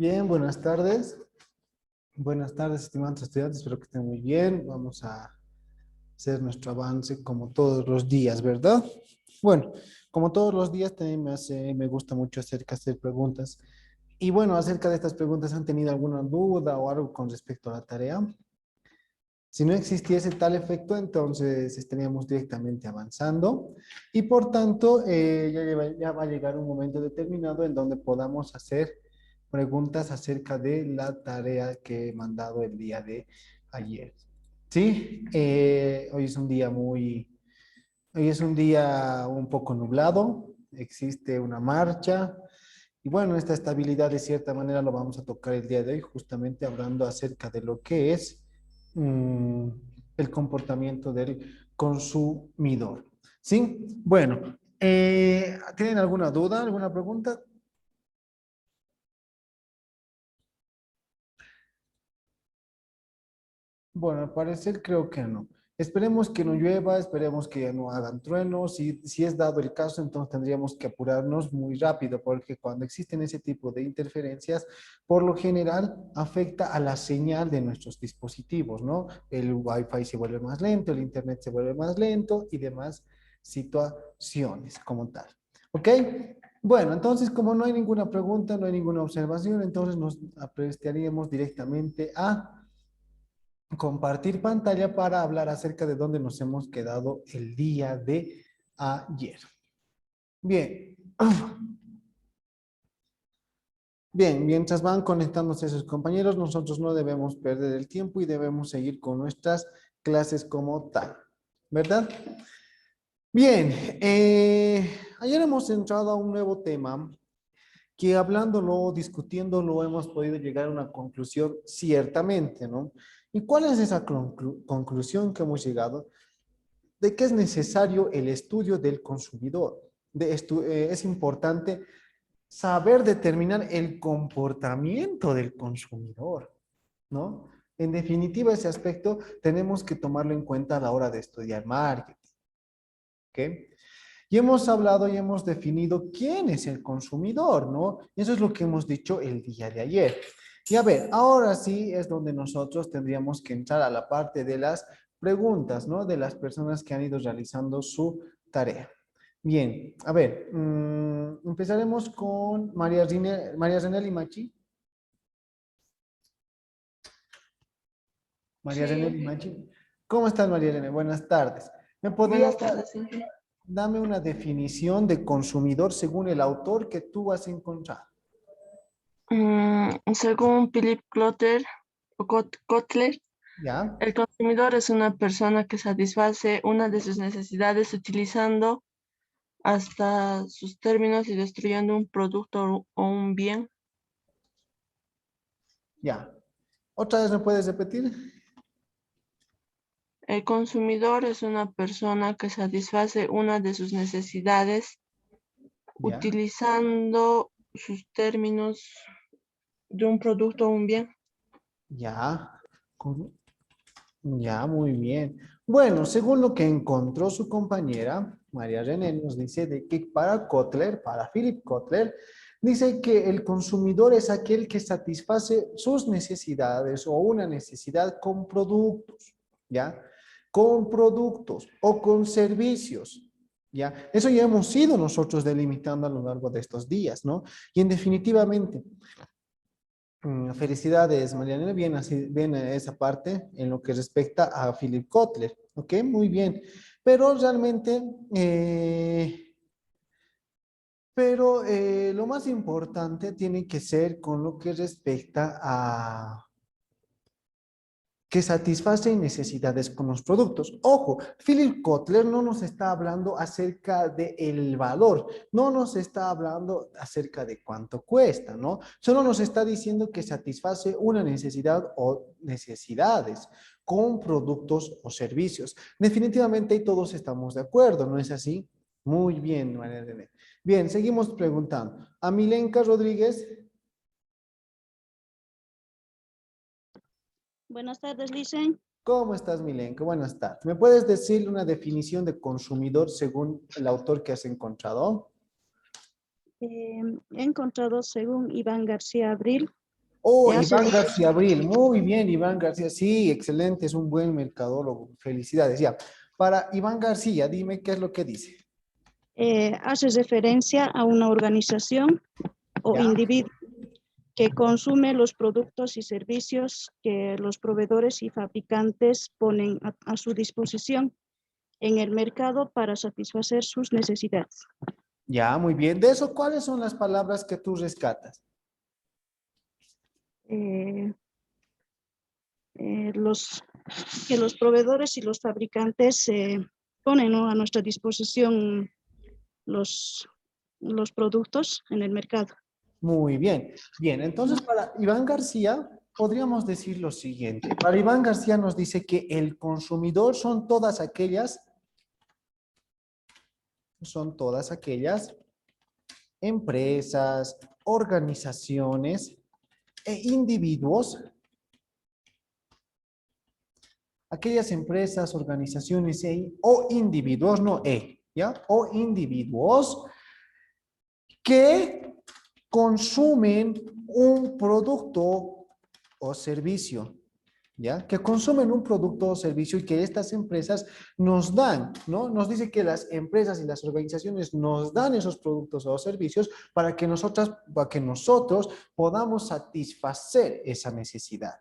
Bien, buenas tardes. Buenas tardes, estimados estudiantes. Espero que estén muy bien. Vamos a hacer nuestro avance como todos los días, ¿verdad? Bueno, como todos los días también me gusta mucho hacer preguntas. Y bueno, acerca de estas preguntas, ¿han tenido alguna duda o algo con respecto a la tarea? Si no existiese tal efecto, entonces estaríamos directamente avanzando y por tanto ya va a llegar un momento determinado en donde podamos hacer preguntas acerca de la tarea que he mandado el día de ayer. Sí, hoy es un día un poco nublado, existe una marcha y bueno, esta estabilidad de cierta manera lo vamos a tocar el día de hoy, justamente hablando acerca de lo que es mm, el comportamiento del consumidor. ¿Sí? Bueno, ¿tienen alguna duda, alguna pregunta? Bueno, al parecer creo que no. Esperemos que no llueva, esperemos que no hagan truenos. Si es dado el caso, entonces tendríamos que apurarnos muy rápido, porque cuando existen ese tipo de interferencias, por lo general afecta a la señal de nuestros dispositivos, ¿no? El Wi-Fi se vuelve más lento, el Internet se vuelve más lento y demás situaciones como tal. ¿Ok? Bueno, entonces como no hay ninguna pregunta, no hay ninguna observación, entonces nos aprestaríamos directamente a compartir pantalla para hablar acerca de dónde nos hemos quedado el día de ayer. Bien. Bien, mientras van conectándose sus compañeros, nosotros no debemos perder el tiempo y debemos seguir con nuestras clases como tal, ¿verdad? Bien, ayer hemos entrado a un nuevo tema que hablándolo, discutiéndolo, hemos podido llegar a una conclusión ciertamente, ¿no? ¿Y cuál es esa conclusión que hemos llegado? De que es necesario el estudio del consumidor. Es importante saber determinar el comportamiento del consumidor, ¿no? En definitiva, ese aspecto tenemos que tomarlo en cuenta a la hora de estudiar marketing, ¿ok? Y hemos hablado y hemos definido quién es el consumidor, ¿no? Eso es lo que hemos dicho el día de ayer. Y a ver, ahora sí es donde nosotros tendríamos que entrar a la parte de las preguntas, ¿no? De las personas que han ido realizando su tarea. Bien, a ver, empezaremos con María Renel y Machi. María Renel Sí, y Machi. ¿Cómo estás, María Renel? Buenas tardes. ¿Me podrías buenas tardes, Ángel. dame una definición de consumidor según el autor que tú has encontrado? Según Philip Kotler, ¿Ya? el consumidor es una persona que satisface una de sus necesidades utilizando hasta sus términos y destruyendo un producto o un bien. Ya. ¿Otra vez me puedes repetir? El consumidor es una persona que satisface una de sus necesidades Ya. utilizando sus términos de un producto o un bien. Ya. Con- Ya, muy bien. Bueno, según lo que encontró su compañera, María René, nos dice de que para Kotler, para Philip Kotler, dice que el consumidor es aquel que satisface sus necesidades o una necesidad con productos, ¿ya? Con productos o con servicios, ¿ya? Eso ya hemos ido nosotros delimitando a lo largo de estos días, ¿no? Y en definitivamente, felicidades, Mariana. Bien, así, bien esa parte en lo que respecta a Philip Kotler. Ok, muy bien. Pero realmente, lo más importante tiene que ser con lo que respecta a que satisfacen necesidades con los productos. Ojo, Philip Kotler no nos está hablando acerca del valor, no nos está hablando acerca de cuánto cuesta, ¿no? Solo nos está diciendo que satisface una necesidad o necesidades con productos o servicios. Definitivamente todos estamos de acuerdo, ¿no es así? Muy bien, María René. Bien, seguimos preguntando. A Milenka Rodríguez. Buenas tardes, Licen. ¿Cómo estás, Milenko? Buenas tardes. ¿Me puedes decir una definición de consumidor según el autor que has encontrado? He encontrado, según Iván García Abril, Oh, de hace Iván García Abril. Muy bien, Iván García. Sí, excelente, es un buen mercadólogo. Felicidades. Ya. Para Iván García, dime qué es lo que dice. hace referencia a una organización o Ya. individuo que consume los productos y servicios que los proveedores y fabricantes ponen a su disposición en el mercado para satisfacer sus necesidades. Ya, muy bien. De eso, ¿cuáles son las palabras que tú rescatas? Eh, que los proveedores y los fabricantes ponen, ¿no?, a nuestra disposición los productos en el mercado. Muy bien. Bien, entonces para Iván García podríamos decir lo siguiente. Para Iván García nos dice que el consumidor son todas aquellas empresas, organizaciones e individuos, aquellas empresas, organizaciones o individuos, no ¿ya? O individuos que consumen un producto o servicio, ¿ya? Que consumen un producto o servicio y que estas empresas nos dan, ¿no? Nos dice que las empresas y las organizaciones nos dan esos productos o servicios para que nosotros podamos satisfacer esa necesidad,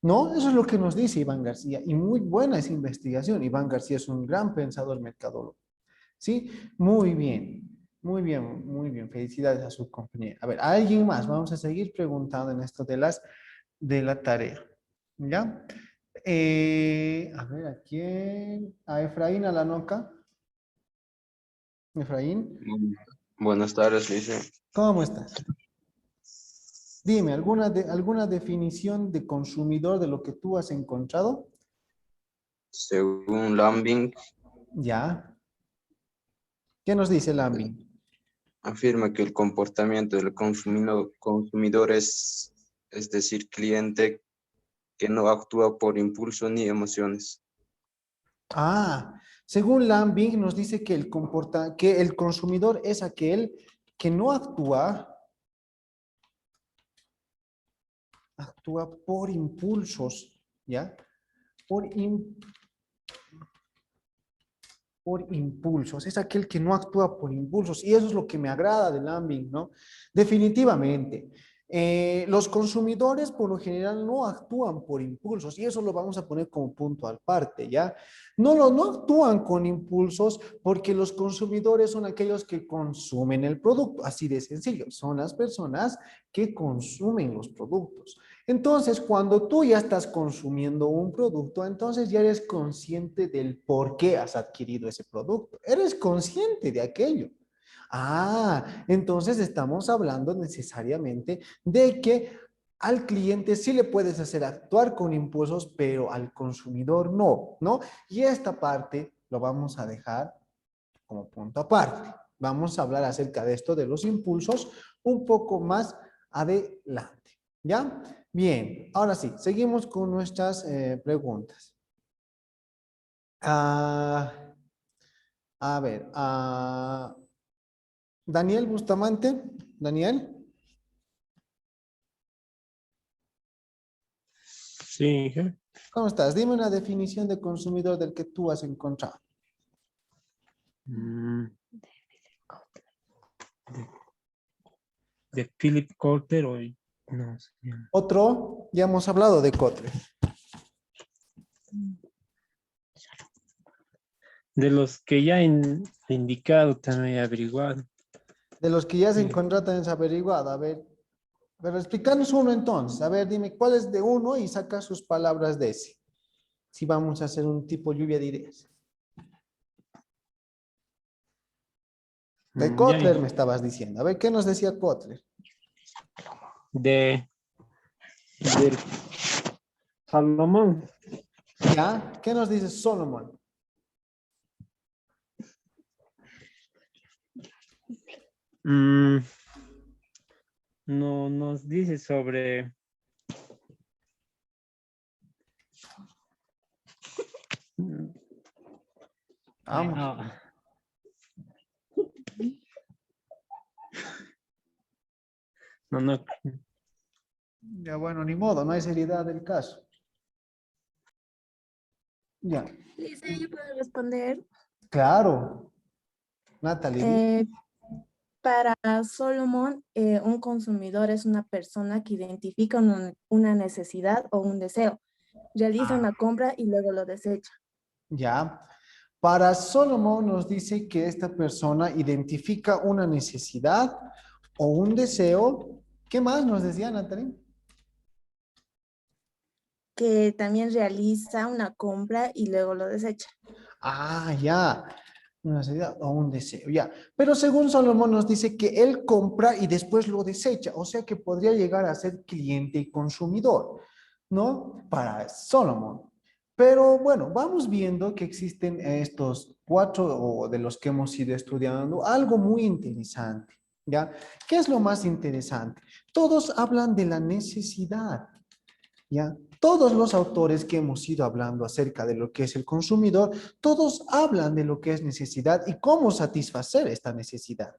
¿no? Eso es lo que nos dice Iván García y muy buena esa investigación. Iván García es un gran pensador mercadólogo, ¿sí? Muy bien. Muy bien, muy bien. Felicidades a su compañera. A ver, ¿a alguien más? Vamos a seguir preguntando en esto de la tarea. ¿Ya? A ver, ¿a quién? A Efraín Alanoca. Efraín, Buenas tardes, Lice. ¿cómo estás? Dime, ¿alguna definición de consumidor de lo que tú has encontrado? Según Lambing, Ya. ¿Qué nos dice Lambing? afirma que el comportamiento del consumidor es decir, cliente que no actúa por impulso ni emociones. Según Lambing nos dice que que el consumidor es aquel que no actúa por impulsos, ¿ya? Por impulsos, es aquel que no actúa por impulsos y eso es lo que me agrada del Lambing, ¿no? Definitivamente. Los consumidores por lo general no actúan por impulsos y eso lo vamos a poner como punto aparte, ¿ya? No actúan con impulsos porque los consumidores son aquellos que consumen el producto, así de sencillo, son las personas que consumen los productos. Entonces, cuando tú ya estás consumiendo un producto, entonces ya eres consciente del por qué has adquirido ese producto. Eres consciente de aquello. Entonces estamos hablando necesariamente de que al cliente sí le puedes hacer actuar con impulsos, pero al consumidor no, ¿no? Y esta parte lo vamos a dejar como punto aparte. Vamos a hablar acerca de esto de los impulsos un poco más adelante, ¿ya? Bien, ahora sí, seguimos con nuestras preguntas. A ver, Daniel Bustamante, Daniel. Sí, ¿Cómo estás? Dime una definición de consumidor del que tú has encontrado. mm, de Philip Kotler o no sé. Otro, ya hemos hablado de Kotler. De los que ya he indicado también he averiguado. De los que ya se Sí. encontratan en averiguado. A ver, pero explícanos uno entonces. A ver, dime cuál es de uno y saca sus palabras de ese. Si vamos a hacer un tipo lluvia de ideas. De Kotler me estabas diciendo. A ver, ¿qué nos decía Kotler? Del Salomón. ¿Ya? ¿Qué nos dice Solomon? No nos dice sobre Vamos. No. Ya bueno, ni modo, no hay seriedad del caso. Ya, Lisa, ¿yo puedo responder? claro. Natalie, Eh, para Solomon, un consumidor es una persona que identifica una necesidad o un deseo, realiza una compra y luego lo desecha. ya. Para Solomon nos dice que esta persona identifica una necesidad o un deseo. ¿Qué más nos decía Natalie? Que también realiza una compra y luego lo desecha. Ah, ya. Una necesidad o un deseo, ya. Pero según Salomón nos dice que él compra y después lo desecha, o sea que podría llegar a ser cliente y consumidor, ¿no? Para Salomón. Pero bueno, vamos viendo que existen estos cuatro o de los que hemos ido estudiando, algo muy interesante, ¿ya? ¿Qué es lo más interesante? Todos hablan de la necesidad. ¿Ya? Todos los autores que hemos ido hablando acerca de lo que es el consumidor, todos hablan de lo que es necesidad y cómo satisfacer esta necesidad,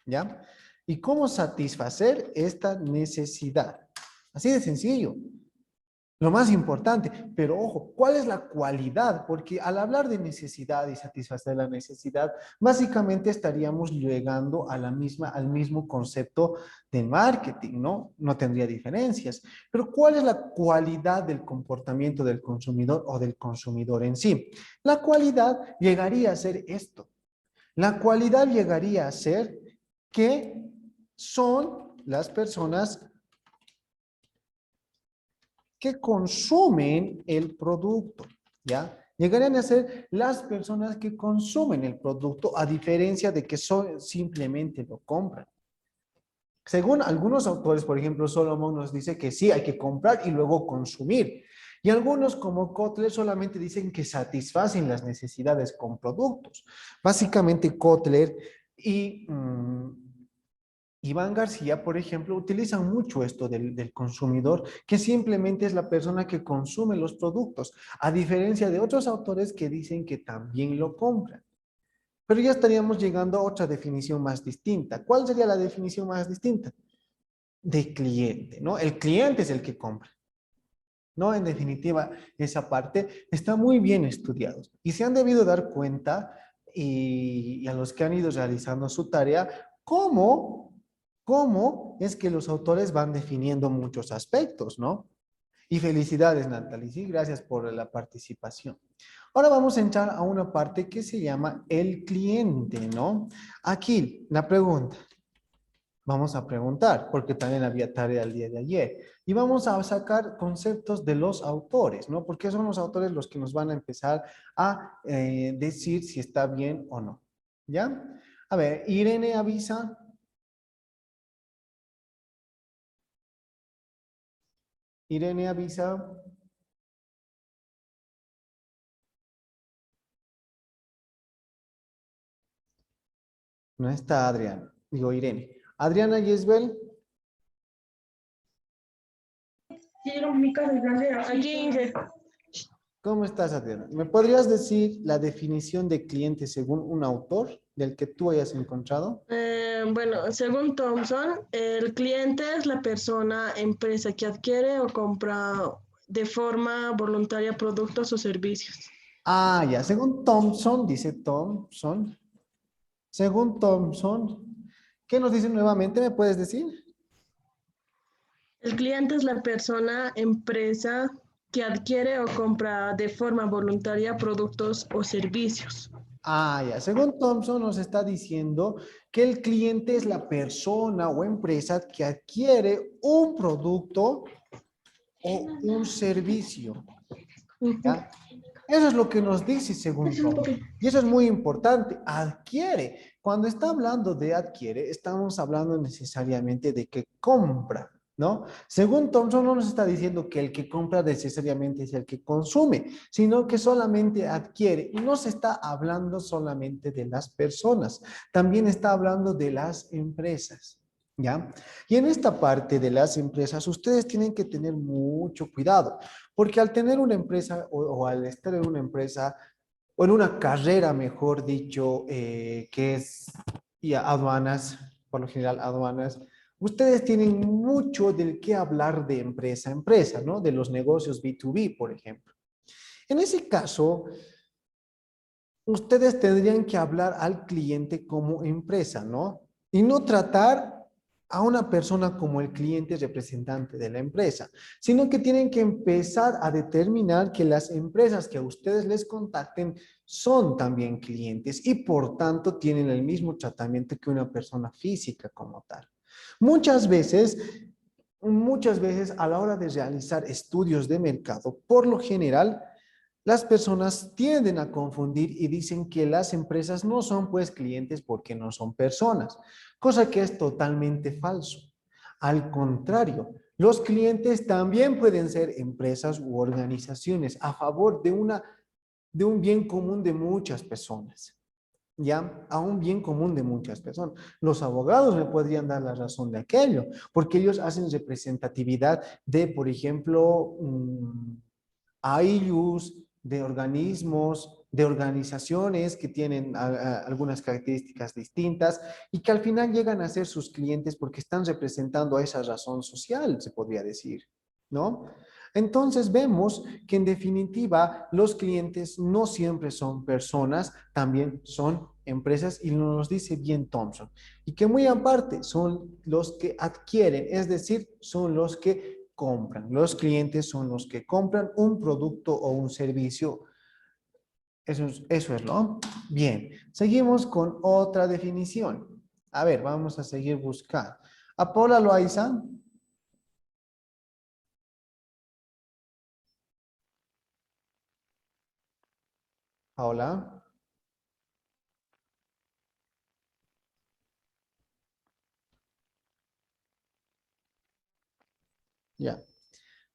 ¿ya? Y cómo satisfacer esta necesidad. Así de sencillo. Lo más importante, pero ojo, ¿cuál es la cualidad? Porque al hablar de necesidad y satisfacer la necesidad, básicamente estaríamos llegando a al mismo concepto de marketing, ¿no? No tendría diferencias. Pero ¿cuál es la cualidad del comportamiento del consumidor o del consumidor en sí? La cualidad llegaría a ser esto. La cualidad llegaría a ser que son las personas que consumen el producto, ¿ya? Llegarían a ser las personas que consumen el producto, a diferencia de que simplemente lo compran. Según algunos autores, por ejemplo, Solomon nos dice que sí, hay que comprar y luego consumir. Y algunos, como Kotler, solamente dicen que satisfacen las necesidades con productos. Básicamente, Kotler y Iván García, por ejemplo, utilizan mucho esto del consumidor, que simplemente es la persona que consume los productos, a diferencia de otros autores que dicen que también lo compran. Pero ya estaríamos llegando a otra definición más distinta. ¿Cuál sería la definición más distinta? De cliente, ¿no? El cliente es el que compra. ¿No? En definitiva, esa parte está muy bien estudiado. Y se han debido dar cuenta, y a los que han ido realizando su tarea, cómo es que los autores van definiendo muchos aspectos, ¿no? Y felicidades, Natalie, sí, gracias por la participación. Ahora vamos a entrar a una parte que se llama el cliente, ¿no? Aquí, la pregunta. Vamos a preguntar, porque también había tarea el día de ayer. Y vamos a sacar conceptos de los autores, ¿no? Porque son los autores los que nos van a empezar a decir si está bien o no. ¿Ya? A ver, Irene avisa. Irene avisa. No está Adriana. Digo, Irene. Adriana Yesbel. Aquí, Inge. ¿Cómo estás, Adriana? ¿Me podrías decir la definición de cliente según un autor del que tú hayas encontrado? Bueno, según Thompson, el cliente es la persona, empresa que adquiere o compra de forma voluntaria productos o servicios. Ah, ya. Según Thompson, dice Thompson. Según Thompson, ¿qué nos dice nuevamente? ¿Me puedes decir? El cliente es la persona, empresa que adquiere o compra de forma voluntaria productos o servicios. Ah, ya. Según Thompson nos está diciendo que el cliente es la persona o empresa que adquiere un producto o un servicio. ¿Ya? Eso es lo que nos dice según Thompson. Y eso es muy importante. Adquiere. Cuando está hablando de adquiere, estamos hablando necesariamente de que compra, ¿no? Según Thompson no nos está diciendo que el que compra necesariamente es el que consume, sino que solamente adquiere. Y no se está hablando solamente de las personas, también está hablando de las empresas. ¿Ya? Y en esta parte de las empresas, ustedes tienen que tener mucho cuidado, porque al tener una empresa o al estar en una empresa o en una carrera, mejor dicho, que es y aduanas, por lo general aduanas, ustedes tienen mucho del que hablar de empresa a empresa, ¿no? De los negocios B2B, por ejemplo. En ese caso, ustedes tendrían que hablar al cliente como empresa, ¿no? Y no tratar a una persona como el cliente representante de la empresa, sino que tienen que empezar a determinar que las empresas que a ustedes les contacten son también clientes y por tanto tienen el mismo tratamiento que una persona física como tal. Muchas veces a la hora de realizar estudios de mercado, por lo general, las personas tienden a confundir y dicen que las empresas no son pues clientes porque no son personas, cosa que es totalmente falso. Al contrario, los clientes también pueden ser empresas u organizaciones a favor de un bien común de muchas personas. Ya, a un bien común de muchas personas. Los abogados me podrían dar la razón de aquello, porque ellos hacen representatividad de, por ejemplo, AIUs, de organismos, de organizaciones que tienen algunas características distintas y que al final llegan a ser sus clientes porque están representando a esa razón social, se podría decir, ¿no? Entonces vemos que en definitiva los clientes no siempre son personas, también son empresas y nos dice bien Thompson. Y que muy aparte son los que adquieren, es decir, son los que compran. Los clientes son los que compran un producto o un servicio. Eso es, ¿no? Bien, seguimos con otra definición. A ver, vamos a seguir buscando. ¿A Paula Loaiza? Paula. Ya.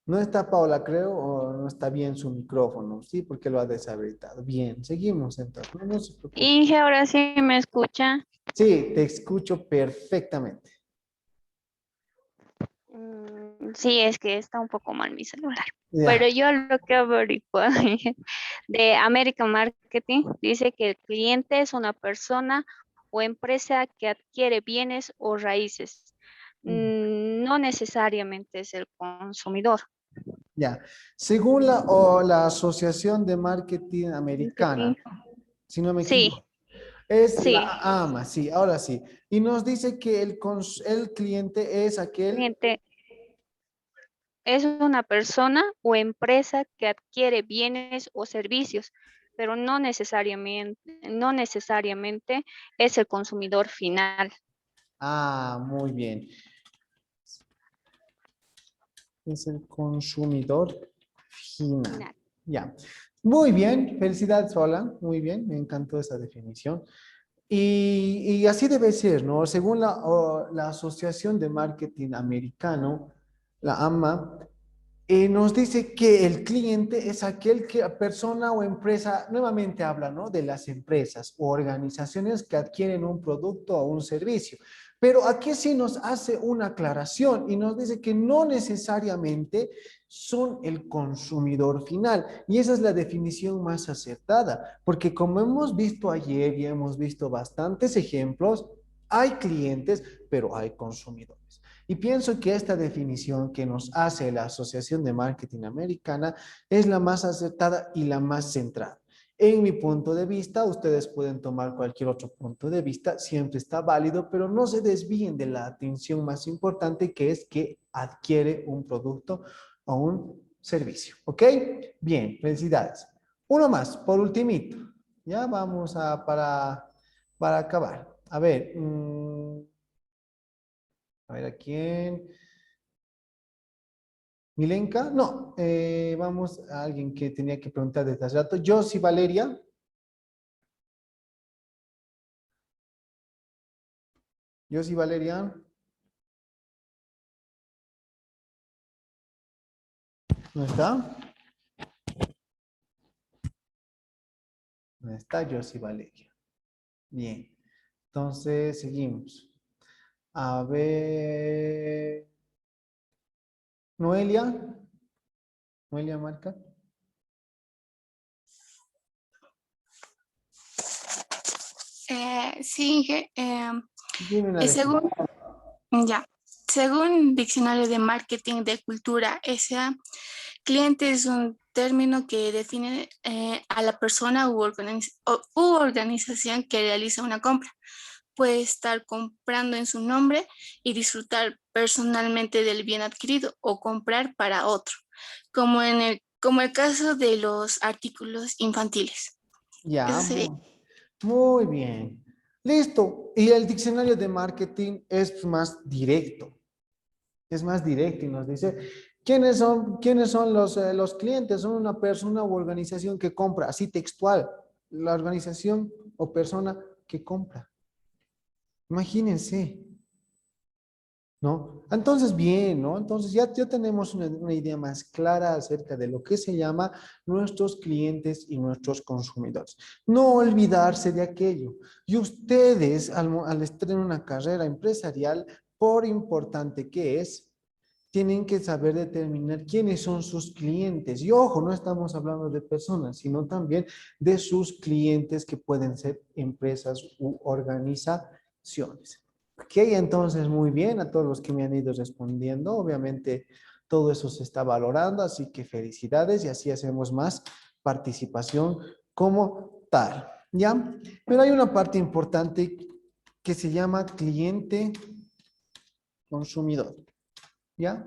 No está Paula, creo, o no está bien su micrófono, ¿sí? Porque lo ha deshabilitado. Bien, seguimos entonces. No, no se preocupe. Inge, ahora sí me escucha. Sí, te escucho perfectamente. Sí, es que está un poco mal mi celular. Ya. Pero yo lo que averiguo de American Marketing dice que el cliente es una persona o empresa que adquiere bienes o raíces. No necesariamente es el consumidor. Ya. Según la Asociación de Marketing Americana, Marketing. si no me Sí, equivoco, es sí. la AMA, sí, ahora sí. Y nos dice que el cliente es aquel. Cliente es una persona o empresa que adquiere bienes o servicios, pero no necesariamente es el consumidor final. Ah, muy bien. Es el consumidor final. Final. Ya. Muy bien, felicidades, Hola. Muy bien, me encantó esa definición. Y así debe ser, ¿no? Según la Asociación de Marketing Americano, la AMA, nos dice que el cliente es aquel que persona o empresa, nuevamente habla, ¿no? De las empresas o organizaciones que adquieren un producto o un servicio. Pero aquí sí nos hace una aclaración y nos dice que no necesariamente son el consumidor final. Y esa es la definición más acertada, porque como hemos visto ayer y hemos visto bastantes ejemplos, hay clientes, pero hay consumidores. Y pienso que esta definición que nos hace la Asociación de Marketing Americana es la más acertada y la más centrada. En mi punto de vista, ustedes pueden tomar cualquier otro punto de vista, siempre está válido, pero no se desvíen de la atención más importante que es que adquiere un producto o un servicio. ¿Ok? Bien, felicidades. Uno más, por ultimito. Ya vamos para acabar. A ver, a ver a quién. Milenka, no, vamos a alguien que tenía que preguntar desde hace rato. Josie Valeria. Josie Valeria. ¿No está? No está Josie Valeria. Bien. Entonces, seguimos. A ver. Noelia. Noelia Marca. Sí, Dime una definición. según, ya, Según Diccionario de Marketing de Cultura S.A., cliente es un término que define a la persona u organización que realiza una compra. Puede estar comprando en su nombre y disfrutar personalmente del bien adquirido o comprar para otro, como el caso de los artículos infantiles. Ya, Eso sería. muy bien. Listo. Y el diccionario de marketing es más directo. Es más directo y nos dice, quiénes son los clientes? Son una persona u organización que compra, así textual, la organización o persona que compra. Imagínense, ¿no? Entonces, bien, ¿no? Entonces ya tenemos una idea más clara acerca de lo que se llama nuestros clientes y nuestros consumidores. No olvidarse de aquello. Y ustedes, al estar en una carrera empresarial, por importante que es, tienen que saber determinar quiénes son sus clientes. Y ojo, no estamos hablando de personas, sino también de sus clientes que pueden ser empresas u organizaciones. Ok, entonces muy bien a todos los que me han ido respondiendo. Obviamente todo eso se está valorando, así que felicidades y así hacemos más participación como tal. ¿Ya? Pero hay una parte importante que se llama cliente consumidor. ¿Ya?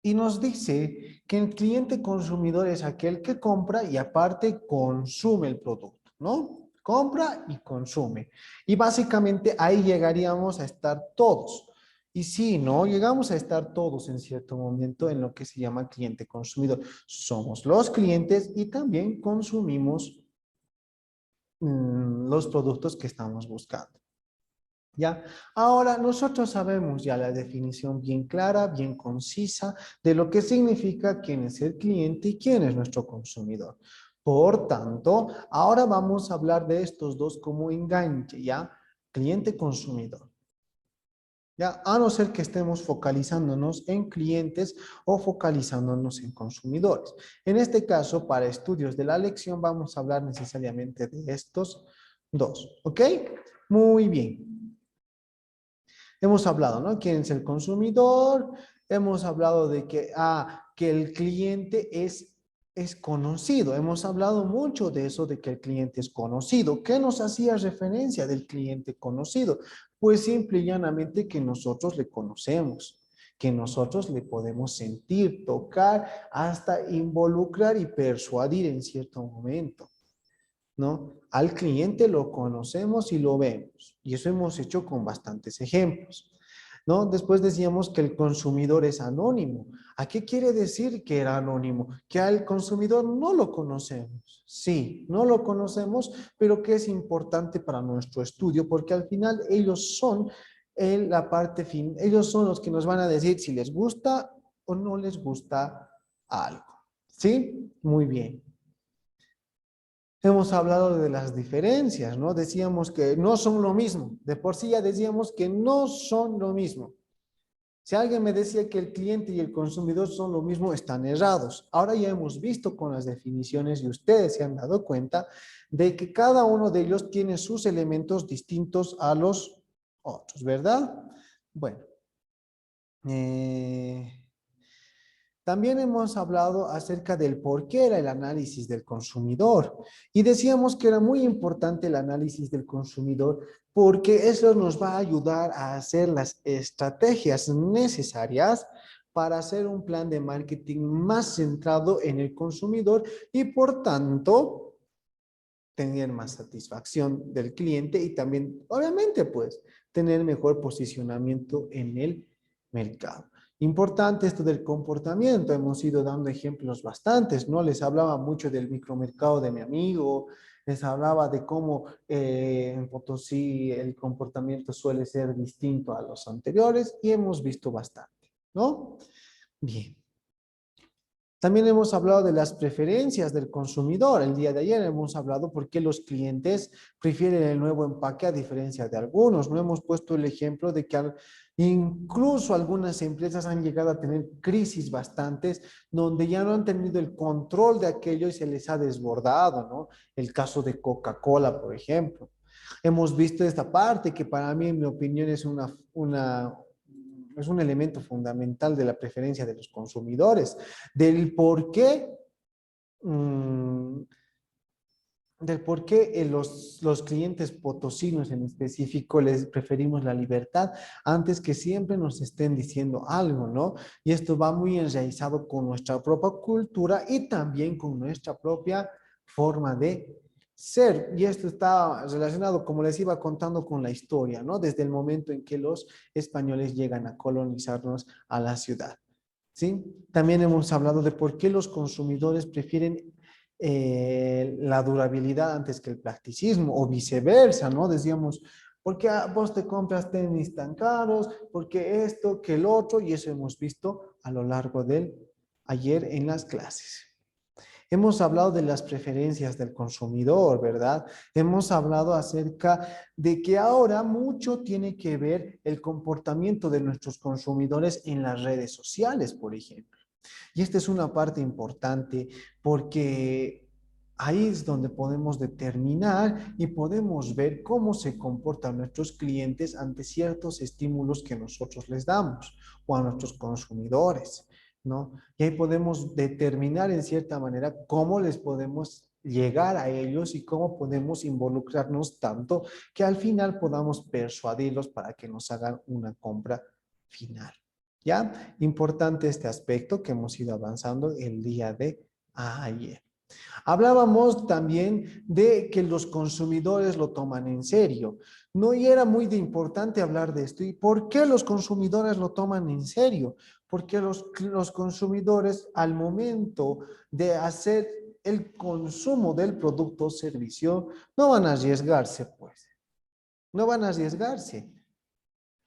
Y nos dice que el cliente consumidor es aquel que compra y aparte consume el producto, ¿no? Compra y consume. Y básicamente ahí llegaríamos a estar todos. Y sí, ¿no? Llegamos a estar todos en cierto momento en lo que se llama cliente consumidor. Somos los clientes y también consumimos los productos que estamos buscando. ¿Ya? Ahora, nosotros sabemos ya la definición bien clara, bien concisa de lo que significa quién es el cliente y quién es nuestro consumidor. Por tanto, ahora vamos a hablar de estos dos como enganche, ¿ya? Cliente-consumidor. ¿Ya? A no ser que estemos focalizándonos en clientes o focalizándonos en consumidores. En este caso, para estudios de la lección, vamos a hablar necesariamente de estos dos. ¿Ok? Muy bien. Hemos hablado, ¿no? ¿Quién es el consumidor? Hemos hablado de que el cliente es conocido. Hemos hablado mucho de eso, de que el cliente es conocido. ¿Qué nos hacía referencia del cliente conocido? Pues simple y llanamente que nosotros le conocemos, que nosotros le podemos sentir, tocar, hasta involucrar y persuadir en cierto momento, ¿no? Al cliente lo conocemos y lo vemos. Y eso hemos hecho con bastantes ejemplos, ¿no? Después decíamos que el consumidor es anónimo. ¿A qué quiere decir que era anónimo? Que al consumidor no lo conocemos. Sí, no lo conocemos, pero que es importante para nuestro estudio porque al final ellos son la parte fin, ellos son los que nos van a decir si les gusta o no les gusta algo. ¿Sí? Muy bien. Hemos hablado de las diferencias, ¿no? Decíamos que no son lo mismo. De por sí ya decíamos que no son lo mismo. Si alguien me decía que el cliente y el consumidor son lo mismo, están errados. Ahora ya hemos visto con las definiciones y ustedes se han dado cuenta de que cada uno de ellos tiene sus elementos distintos a los otros, ¿verdad? Bueno. También hemos hablado acerca del por qué era el análisis del consumidor y decíamos que era muy importante el análisis del consumidor porque eso nos va a ayudar a hacer las estrategias necesarias para hacer un plan de marketing más centrado en el consumidor y por tanto tener más satisfacción del cliente y también obviamente pues tener mejor posicionamiento en el mercado. Importante esto del comportamiento, hemos ido dando ejemplos bastantes, ¿no? Les hablaba mucho del micromercado de mi amigo, les hablaba de cómo en Potosí el comportamiento suele ser distinto a los anteriores y hemos visto bastante, ¿no? Bien. También hemos hablado de las preferencias del consumidor. El día de ayer hemos hablado por qué los clientes prefieren el nuevo empaque a diferencia de algunos. No hemos puesto el ejemplo de que incluso algunas empresas han llegado a tener crisis bastantes donde ya no han tenido el control de aquello y se les ha desbordado, ¿no? El caso de Coca-Cola, por ejemplo. Hemos visto esta parte que para mí, en mi opinión, es es un elemento fundamental de la preferencia de los consumidores, del por qué, los clientes potosinos en específico les preferimos la libertad antes que siempre nos estén diciendo algo, ¿no? Y esto va muy enraizado con nuestra propia cultura y también con nuestra propia forma de ser. Y esto está relacionado, como les iba contando, con la historia, ¿no? Desde el momento en que los españoles llegan a colonizarnos a la ciudad, ¿sí? También hemos hablado de por qué los consumidores prefieren la durabilidad antes que el practicismo, o viceversa, ¿no? Decíamos, ¿por qué vos te compras tenis tan caros? ¿Por qué esto, que el otro? Y eso hemos visto a lo largo del ayer en las clases. Hemos hablado de las preferencias del consumidor, ¿verdad? Hemos hablado acerca de que ahora mucho tiene que ver el comportamiento de nuestros consumidores en las redes sociales, por ejemplo. Y esta es una parte importante porque ahí es donde podemos determinar y podemos ver cómo se comportan nuestros clientes ante ciertos estímulos que nosotros les damos o a nuestros consumidores, ¿no? Y ahí podemos determinar en cierta manera cómo les podemos llegar a ellos y cómo podemos involucrarnos tanto que al final podamos persuadirlos para que nos hagan una compra final. ¿Ya? Importante este aspecto que hemos ido avanzando el día de ayer. Hablábamos también de que los consumidores lo toman en serio. No, y era muy importante hablar de esto. ¿Y por qué los consumidores lo toman en serio? Porque los consumidores al momento de hacer el consumo del producto o servicio no van a arriesgarse, pues. No van a arriesgarse.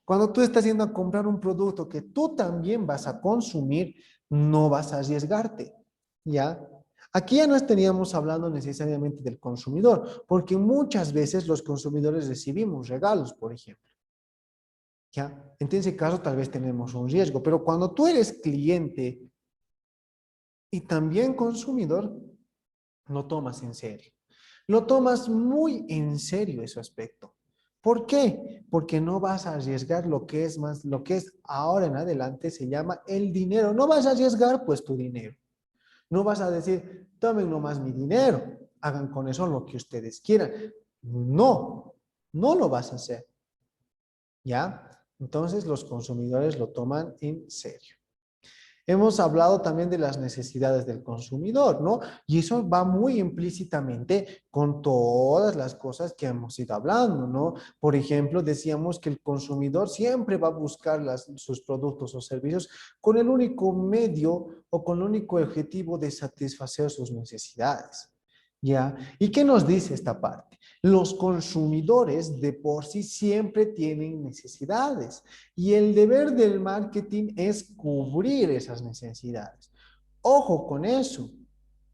Cuando tú estás yendo a comprar un producto que tú también vas a consumir, no vas a arriesgarte, ¿ya? Aquí ya no estaríamos hablando necesariamente del consumidor, porque muchas veces los consumidores recibimos regalos, por ejemplo, ¿ya? En ese caso tal vez tenemos un riesgo, pero cuando tú eres cliente y también consumidor, lo tomas en serio. Lo tomas muy en serio ese aspecto. ¿Por qué? Porque no vas a arriesgar lo que es más, lo que es ahora en adelante se llama el dinero. No vas a arriesgar pues tu dinero. No vas a decir, tomen nomás mi dinero, hagan con eso lo que ustedes quieran. No, no lo vas a hacer. ¿Ya? Entonces los consumidores lo toman en serio. Hemos hablado también de las necesidades del consumidor, ¿no? Y eso va muy implícitamente con todas las cosas que hemos ido hablando, ¿no? Por ejemplo, decíamos que el consumidor siempre va a buscar sus productos o servicios con el único medio o con el único objetivo de satisfacer sus necesidades. ¿Ya? ¿Y qué nos dice esta parte? Los consumidores de por sí siempre tienen necesidades y el deber del marketing es cubrir esas necesidades. Ojo con eso,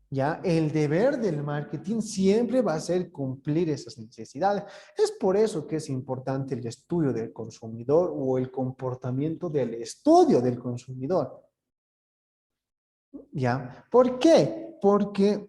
¿ya? El deber del marketing siempre va a ser cumplir esas necesidades. Es por eso que es importante el estudio del consumidor o el comportamiento del estudio del consumidor. ¿Ya? ¿Por qué? Porque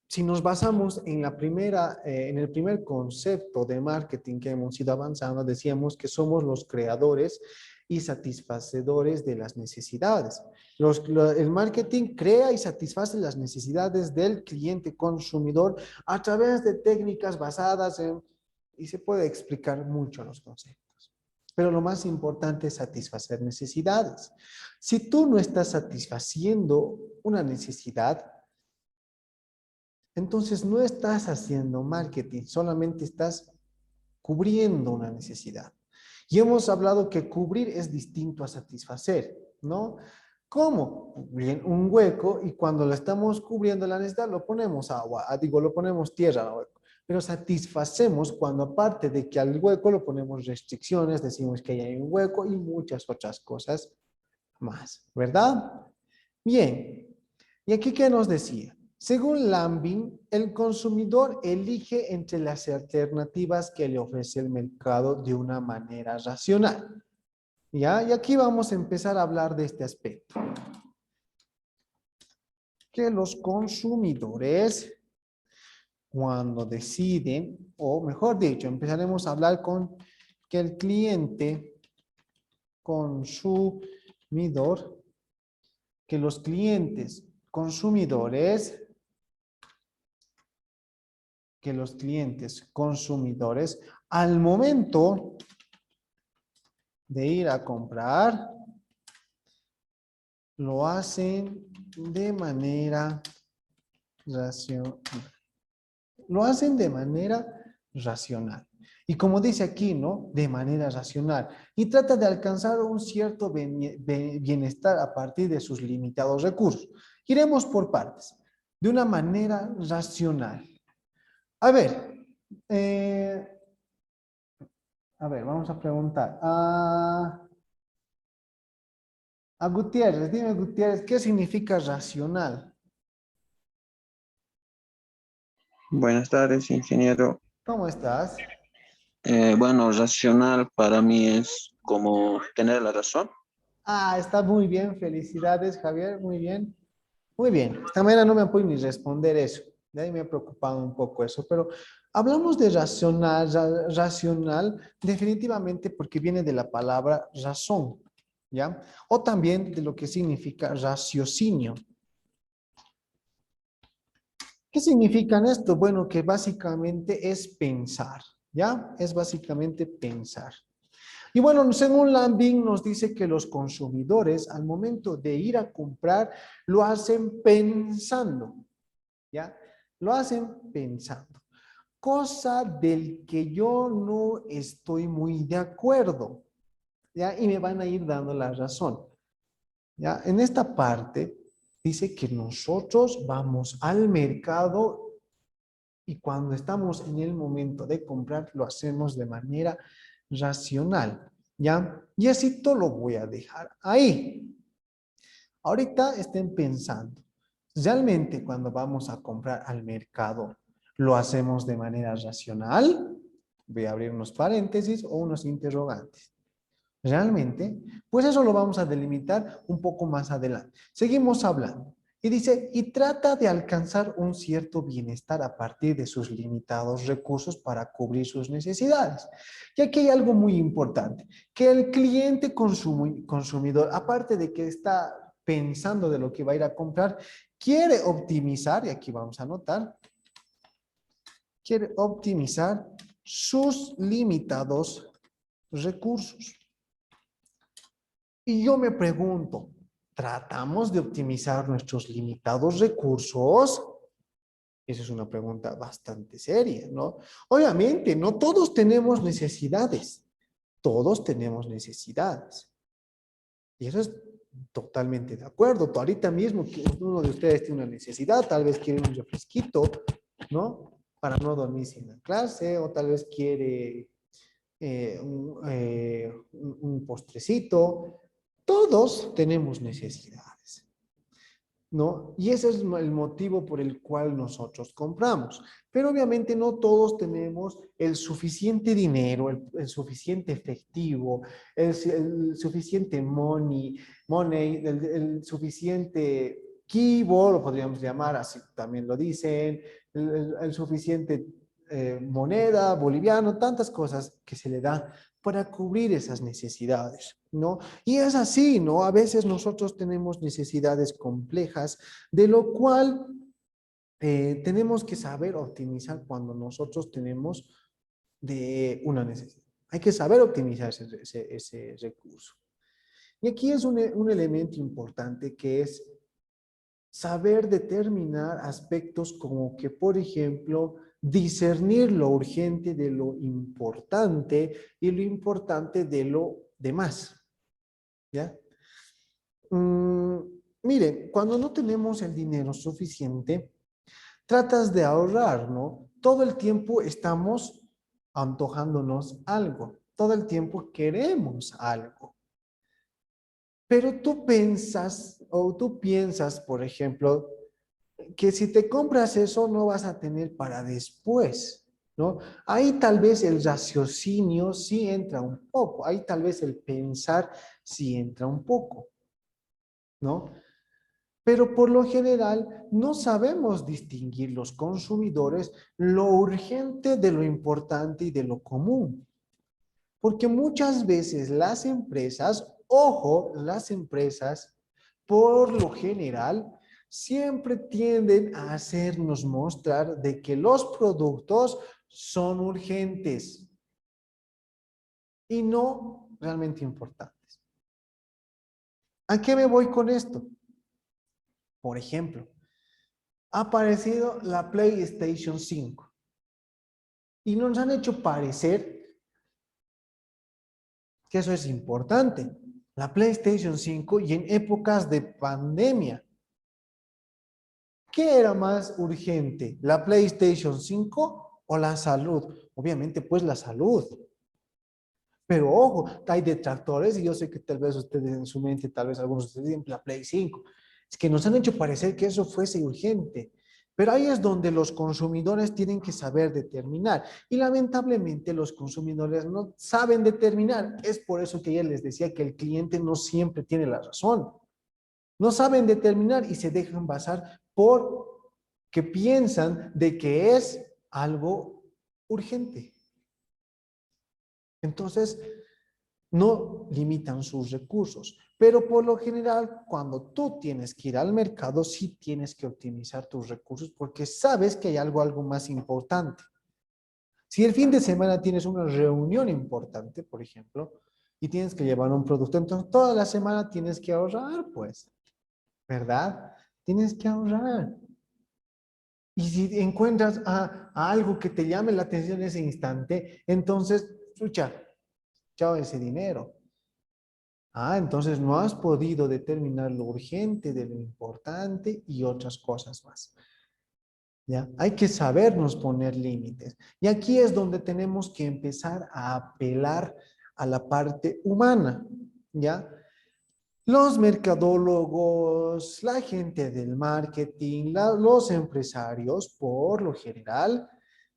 si nos basamos en en el primer concepto de marketing que hemos ido avanzando, decíamos que somos los creadores y satisfacedores de las necesidades. El marketing crea y satisface las necesidades del cliente consumidor a través de técnicas basadas en, y se puede explicar mucho los conceptos. Pero lo más importante es satisfacer necesidades. Si tú no estás satisfaciendo una necesidad, entonces no estás haciendo marketing, solamente estás cubriendo una necesidad. Y hemos hablado que cubrir es distinto a satisfacer, ¿no? ¿Cómo? Bien, un hueco y cuando lo estamos cubriendo la necesidad lo ponemos agua, lo ponemos tierra al hueco. Pero satisfacemos cuando aparte de que al hueco lo ponemos restricciones, decimos que hay un hueco y muchas otras cosas más, ¿verdad? Bien, ¿y aquí qué nos decía? Según Lambing, el consumidor elige entre las alternativas que le ofrece el mercado de una manera racional. ¿Ya? Y aquí vamos a empezar a hablar de este aspecto. Que los consumidores, cuando deciden, o mejor dicho, empezaremos a hablar con que el cliente consumidor, que los clientes consumidores, al momento de ir a comprar, lo hacen de manera racional. Lo hacen de manera racional. Y como dice aquí, ¿no? De manera racional. Y trata de alcanzar un cierto bienestar a partir de sus limitados recursos. Iremos por partes. De una manera racional. A ver, vamos a preguntar. A Gutiérrez, dime Gutiérrez, ¿qué significa racional? Buenas tardes, ingeniero. ¿Cómo estás? Bueno, racional para mí es como tener la razón. Ah, está muy bien, felicidades Javier, muy bien. Muy bien, esta manera no me puedo ni responder eso. De ahí me ha preocupado un poco eso, pero hablamos de racional definitivamente porque viene de la palabra razón, ¿ya? O también de lo que significa raciocinio. ¿Qué significan esto? Bueno, que básicamente es pensar, ¿ya? Es básicamente pensar. Y bueno, según Lambing nos dice que los consumidores al momento de ir a comprar lo hacen pensando, ¿ya? Lo hacen pensando. Cosa del que yo no estoy muy de acuerdo, ¿ya? Y me van a ir dando la razón, ¿ya? En esta parte dice que nosotros vamos al mercado y cuando estamos en el momento de comprar lo hacemos de manera racional, ¿ya? Y así todo lo voy a dejar ahí. Ahorita estén pensando, ¿realmente cuando vamos a comprar al mercado lo hacemos de manera racional? Voy a abrir unos paréntesis o unos interrogantes. ¿Realmente? Pues eso lo vamos a delimitar un poco más adelante. Seguimos hablando. Y dice, y trata de alcanzar un cierto bienestar a partir de sus limitados recursos para cubrir sus necesidades. Y aquí hay algo muy importante, que el cliente consumidor, aparte de que está pensando de lo que va a ir a comprar, quiere optimizar, y aquí vamos a anotar, quiere optimizar sus limitados recursos. Y yo me pregunto, ¿tratamos de optimizar nuestros limitados recursos? Esa es una pregunta bastante seria, ¿no? Obviamente, no todos tenemos necesidades. Todos tenemos necesidades. Y eso es totalmente de acuerdo. Ahorita mismo uno de ustedes tiene una necesidad, tal vez quiere un refresquito, ¿no? Para no dormirse en la clase, o tal vez quiere un postrecito. Todos tenemos necesidades, ¿no? Y ese es el motivo por el cual nosotros compramos. Pero obviamente no todos tenemos el suficiente dinero, el suficiente efectivo, el suficiente money, el suficiente kibo, lo podríamos llamar, así también lo dicen, el suficiente moneda, boliviano, tantas cosas que se le da para cubrir esas necesidades, ¿no? Y es así, ¿no? A veces nosotros tenemos necesidades complejas, de lo cual tenemos que saber optimizar cuando nosotros tenemos de una necesidad. Hay que saber optimizar ese recurso. Y aquí es un elemento importante que es saber determinar aspectos como que, por ejemplo, discernir lo urgente de lo importante y lo importante de lo demás. ¿Ya? Miren, cuando no tenemos el dinero suficiente, tratas de ahorrar, ¿no? Todo el tiempo estamos antojándonos algo. Todo el tiempo queremos algo. Pero tú piensas, por ejemplo, que si te compras eso no vas a tener para después, ¿no? Ahí tal vez el raciocinio sí entra un poco, ahí tal vez el pensar sí entra un poco, ¿no? Pero por lo general no sabemos distinguir los consumidores lo urgente de lo importante y de lo común. Porque muchas veces las empresas ojo, las empresas, por lo general, siempre tienden a hacernos mostrar de que los productos son urgentes y no realmente importantes. ¿A qué me voy con esto? Por ejemplo, ha aparecido la PlayStation 5 y nos han hecho parecer que eso es importante. La PlayStation 5 y en épocas de pandemia. ¿Qué era más urgente? ¿La PlayStation 5 o la salud? Obviamente, pues la salud. Pero ojo, hay detractores y yo sé que tal vez ustedes en su mente, tal vez algunos de ustedes dicen la Play 5. Es que nos han hecho parecer que eso fuese urgente. Pero ahí es donde los consumidores tienen que saber determinar. Y lamentablemente los consumidores no saben determinar. Es por eso que ayer les decía que el cliente no siempre tiene la razón. No saben determinar y se dejan basar por que piensan de que es algo urgente. Entonces, no limitan sus recursos, pero por lo general, cuando tú tienes que ir al mercado, sí tienes que optimizar tus recursos porque sabes que hay algo más importante. Si el fin de semana tienes una reunión importante, por ejemplo, y tienes que llevar un producto, entonces toda la semana tienes que ahorrar, pues, ¿verdad? Tienes que ahorrar. Y si encuentras a algo que te llame la atención en ese instante, entonces, chucha, chao ese dinero. Entonces no has podido determinar lo urgente de lo importante y otras cosas más. ¿Ya? Hay que sabernos poner límites. Y aquí es donde tenemos que empezar a apelar a la parte humana. ¿Ya? Los mercadólogos, la gente del marketing, los empresarios, por lo general,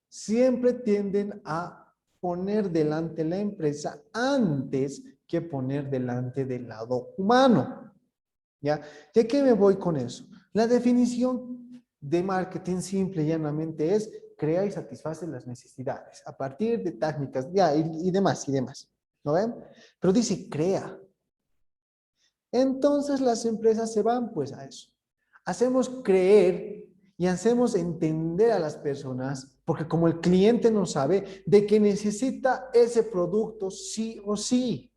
siempre tienden a poner delante la empresa antes que poner delante del lado humano. ¿Ya? ¿De qué me voy con eso? La definición de marketing simple y llanamente es crea y satisface las necesidades a partir de técnicas y demás. ¿No ven? Pero dice crea. Entonces las empresas se van pues a eso. Hacemos creer y hacemos entender a las personas, porque como el cliente no sabe, de que necesita ese producto sí o sí.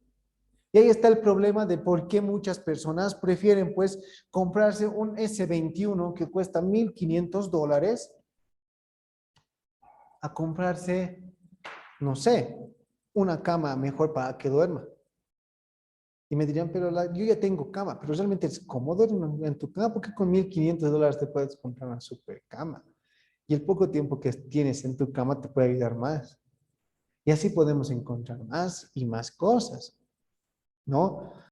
Y ahí está el problema de por qué muchas personas prefieren pues comprarse un S21 que cuesta $1,500 a comprarse, no sé, una cama mejor para que duerma. Y me dirían, pero yo ya tengo cama, pero realmente es cómodo en tu cama porque con $1,500 te puedes comprar una super cama. Y el poco tiempo que tienes en tu cama te puede ayudar más. Y así podemos encontrar más y más cosas, ¿no?